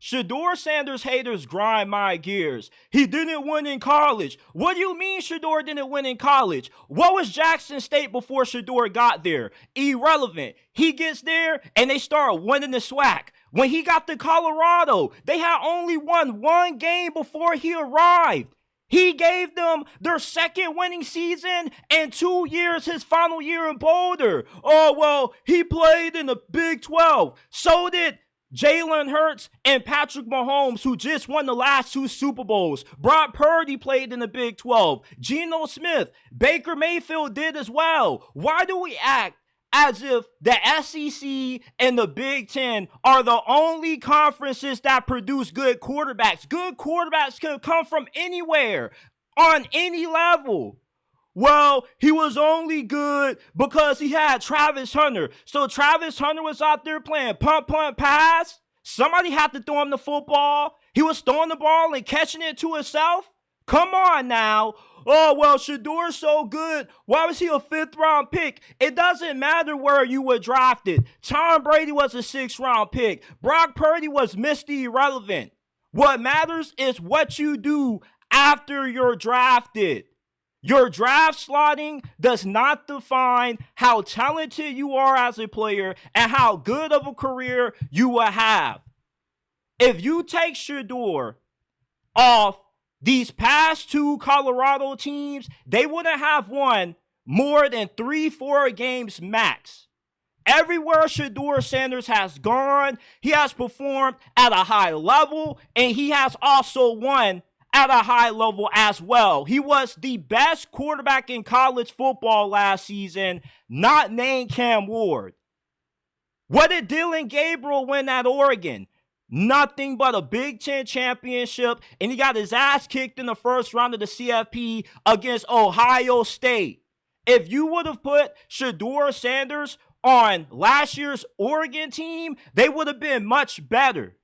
Shedeur Sanders haters grind my gears. He didn't win in college. What do you mean Shedeur didn't win in college? What was Jackson State before Shedeur got there? Irrelevant. He gets there and they start winning the SWAC. When he got to Colorado, they had only won one game before he arrived. He gave them their second winning season and 2 years his final year in Boulder. Oh, well, he played in the Big 12. So did Jalen Hurts and Patrick Mahomes, who just won the last 2 Super Bowls. Brock Purdy played in the Big 12. Geno Smith, Baker Mayfield did as well. Why do we act as if the SEC and the Big Ten are the only conferences that produce good quarterbacks? Good quarterbacks can come from anywhere, on any level. Well, he was only good because he had Travis Hunter. So Travis Hunter was out there playing punt, pass. Somebody had to throw him the football. He was throwing the ball and catching it to himself. Come on now. Oh, well, Shedeur's so good. Why was he a 5th-round pick? It doesn't matter where you were drafted. Tom Brady was a 6th-round pick. Brock Purdy was Mr. Irrelevant. What matters is what you do after you're drafted. Your draft slotting does not define how talented you are as a player and how good of a career you will have. If you take Shedeur off these past 2 Colorado teams, they wouldn't have won more than 3-4 games max. Everywhere Shedeur Sanders has gone, he has performed at a high level, and he has also won at a high level as well. He was the best quarterback in college football last season, not named Cam Ward. What did Dylan Gabriel win at Oregon? Nothing but a Big Ten championship, and he got his ass kicked in the first round of the CFP against Ohio State. If you would have put Shedeur Sanders on last year's Oregon team, they would have been much better.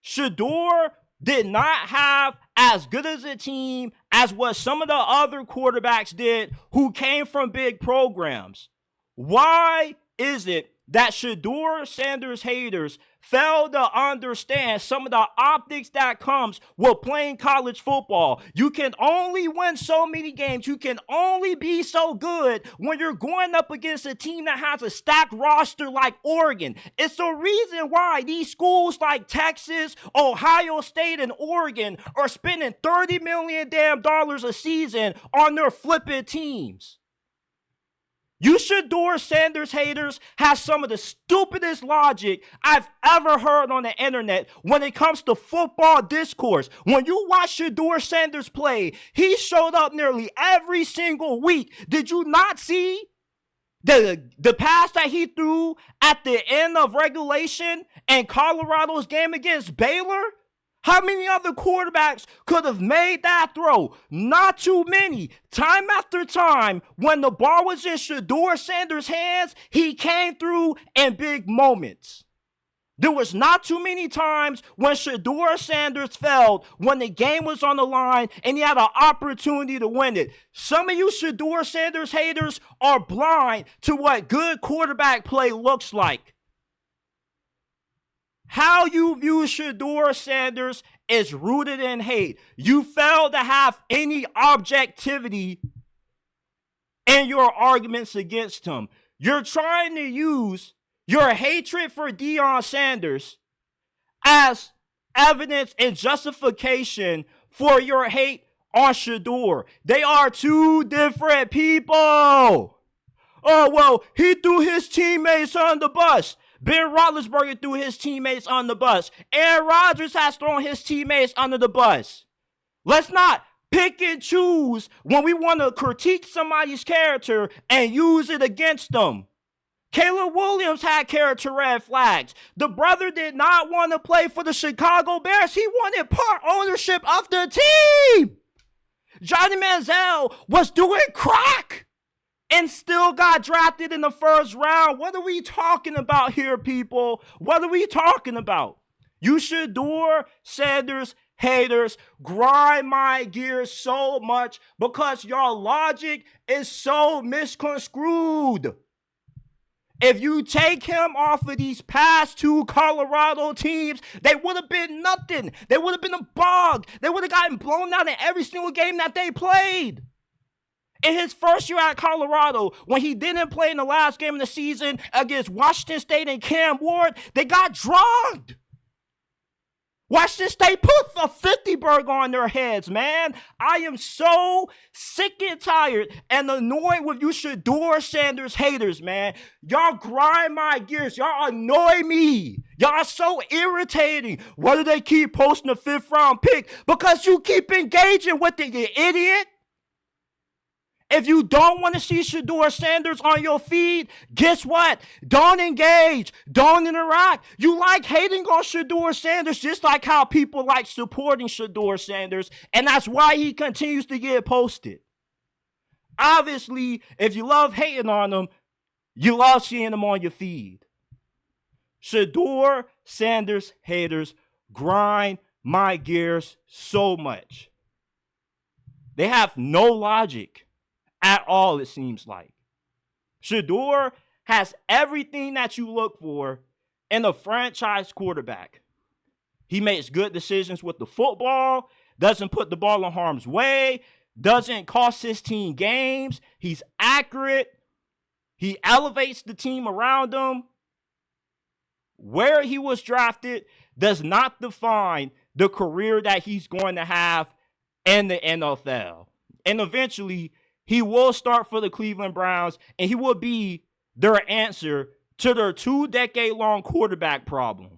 Shedeur did not have as good as a team as what some of the other quarterbacks did who came from big programs. Why is it that Shedeur Sanders haters fail to understand some of the optics that comes with playing college football? You can only win so many games. You can only be so good when you're going up against a team that has a stacked roster like Oregon. It's the reason why these schools like Texas, Ohio State, and Oregon are spending $30 million a season on their flipping teams. You Shedeur Sanders haters have some of the stupidest logic I've ever heard on the internet when it comes to football discourse. When you watch Shedeur Sanders play, he showed up nearly every single week. Did you not see the pass that he threw at the end of regulation in Colorado's game against Baylor? How many other quarterbacks could have made that throw? Not too many. Time after time, when the ball was in Shedeur Sanders' hands, he came through in big moments. There was not too many times when Shedeur Sanders failed when the game was on the line and he had an opportunity to win it. Some of you Shedeur Sanders haters are blind to what good quarterback play looks like. How you view Shedeur Sanders is rooted in hate. You fail to have any objectivity in your arguments against him. You're trying to use your hatred for Deion Sanders as evidence and justification for your hate on Shedeur. They are 2 different people. Oh, well, he threw his teammates on the bus. Ben Roethlisberger threw his teammates on the bus. Aaron Rodgers has thrown his teammates under the bus. Let's not pick and choose when we want to critique somebody's character and use it against them. Caleb Williams had character red flags. The brother did not want to play for the Chicago Bears. He wanted part ownership of the team. Johnny Manziel was doing crack and still got drafted in the first round. What are we talking about here, people? What are we talking about? You Shedeur Sanders haters grind my gears so much because your logic is so misconstrued. If you take him off of these past two Colorado teams, they would have been nothing. They would have been a bog. They would have gotten blown out in every single game that they played. In his first year at Colorado, when he didn't play in the last game of the season against Washington State and Cam Ward, they got drugged. Washington State put a 50 burger on their heads, man. I am so sick and tired and annoyed with you Shedeur Sanders haters, man. Y'all grind my gears. Y'all annoy me. Y'all are so irritating. Why do they keep posting a 5th round pick? Because you keep engaging with it, you idiot. If you don't want to see Shedeur Sanders on your feed, guess what? Don't engage. Don't interact. You like hating on Shedeur Sanders just like how people like supporting Shedeur Sanders, and that's why he continues to get posted. Obviously, if you love hating on him, you love seeing him on your feed. Shedeur Sanders haters grind my gears so much. They have no logic at all, it seems like. Shedeur has everything that you look for in a franchise quarterback. He makes good decisions with the football, doesn't put the ball in harm's way, doesn't cost his team games. He's accurate. He elevates the team around him. Where he was drafted does not define the career that he's going to have in the NFL. And eventually, he will start for the Cleveland Browns, and he will be their answer to their 2-decade-long quarterback problem.